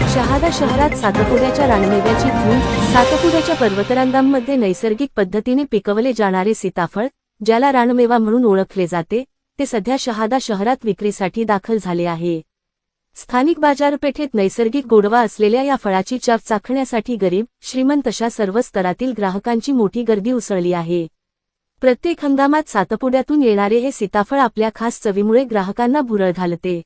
शहादा शहरात सातपुड्याच्या रानमेव्याची धूम। सातपुड्याच्या पर्वतरांगांमध्ये नैसर्गिक पद्धतीने पिकवले जाणारे सीताफळ, ज्याला रानमेवा म्हणून ओळखले जाते, ते सध्या शहादा शहरात विक्रीसाठी दाखल झाले आहे। स्थानिक बाजारपेठेत नैसर्गिक गोडवा असलेल्या या फळाची चव चाखण्यासाठी गरीब, श्रीमंत अशा सर्व स्तरातील ग्राहकांची मोठी गर्दी उसळली आहे। प्रत्येक हंगामात सातपुड्यातून येणारे हे सीताफळ आपल्या खास चवीमुळे ग्राहकांना भुरळ घालते।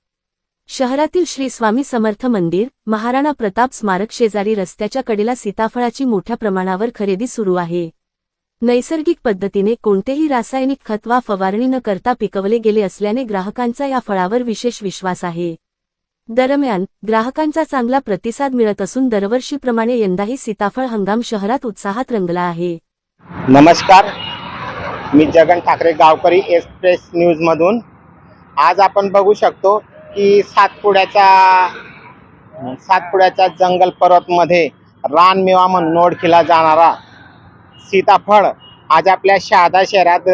शहरातील श्री स्वामी समर्थ मंदिर, महाराणा प्रताप स्मारक शेजारी रस्त्याच्या कडेला सीताफळाची मोठ्या प्रमाणावर खरेदी सुरू आहे। नैसर्गिक पद्धतीने कोणतेही रासायनिक खत वा फवारणी न करता पिकवले गेले असल्याने ग्राहकांचा या फळावर विशेष विश्वास आहे। दरम्यान, ग्राहकांचा चांगला प्रतिसाद मिळत असून दरवर्षीप्रमाणे यंदाही सीताफळ हंगाम शहरात उत्साहात रंगला आहे। नमस्कार, मी जगन ठाकरे, गावकरी एक्सप्रेस न्यूज मधून। आज आपण बघू शकतो की सातपुड्याच्या जंगल पर्वत मध्ये रानमेवा म्हणून ओळखला जाणारा सीताफळ आज आपल्या शहादा शहरात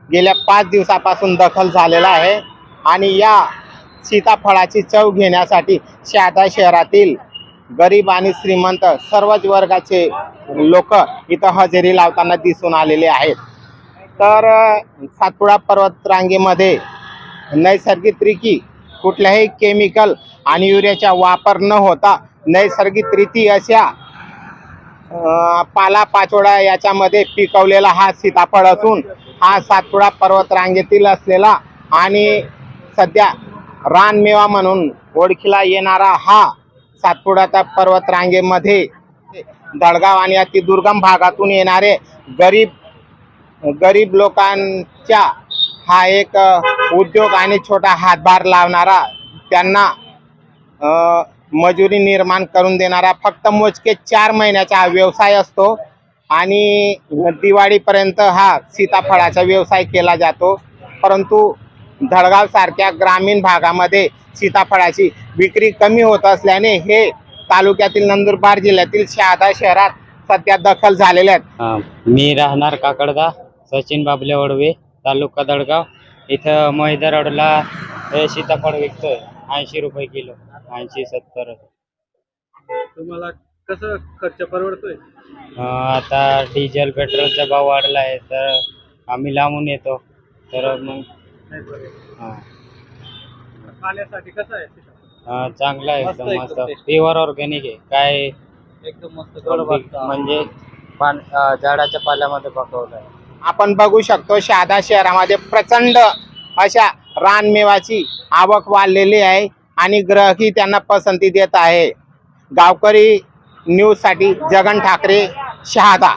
गेल्या 5 दिवसापासून दाखल झालेला आहे। आणि या सीताफळाची चव घेण्यासाठी शहादा शहरातील गरीब आणि श्रीमंत सर्वच वर्गाचे लोक इथं हजेरी लावताना दिसून आलेले आहेत। तर सातपुडा पर्वत रांगेमध्ये नैसर्गिकरित्या कुठल्याही केमिकल आणि युरियाचा वापर न होता नैसर्गिकरित्या अशा पालापाचोळा याच्यामध्ये पिकवलेला हा सीताफळ असून हा सातपुडा पर्वत रांगेतील असलेला आणि सध्या रानमेवा म्हणून ओळखला येणारा हा सातपुड्याच्या पर्वत रांगेमध्ये दडगाव आणि अतिदुर्गम भागातून येणारे गरीब लोकांच्या हा एक उद्योग आणि छोटा हातभार लावणारा, त्यांना मजुरी निर्माण करून देणारा फक्त मोजके 4 महिन्याचा व्यवसाय असतो। आणि दिवाळीपर्यंत हा सीताफळाचा व्यवसाय केला जातो। परंतु दडगाव सारख्या ग्रामीण भागामध्ये सीताफळाची विक्री कमी होत असल्याने हे तालुक्यातील नंदुरबार जिल्ह्यातील शहादा शहरात सध्या दाखल झालेले आहेत। मी राहणार काकडदा, सचिन बाबले वडवे, तालुका दडगाव। इथं मैदा रोडला हे सीताफळ विकतोय 80 रुपये किलो, 80-70। तुम्हाला कसं खर्च परवडतोय? आता डिझेल पेट्रोलचा भाव वाढला आहे, तर आम्ही लांबून येतो, तर मग खाण्यासाठी कसं आहे? चांगला आहे, एकदम मस्त, प्युअर ऑर्गॅनिक आहे। काय एकदम मस्त म्हणजे झाडाच्या पाल्यामध्ये पकवलं आहे। आपण बघू शकतो शहादा शहरामध्ये प्रचंड अशा रानमेवाची आवक वाढलेली आहे आणि ग्राहकही त्यांना पसंती देत आहे। गावकरी न्यूज साठी जगन ठाकरे, शहादा।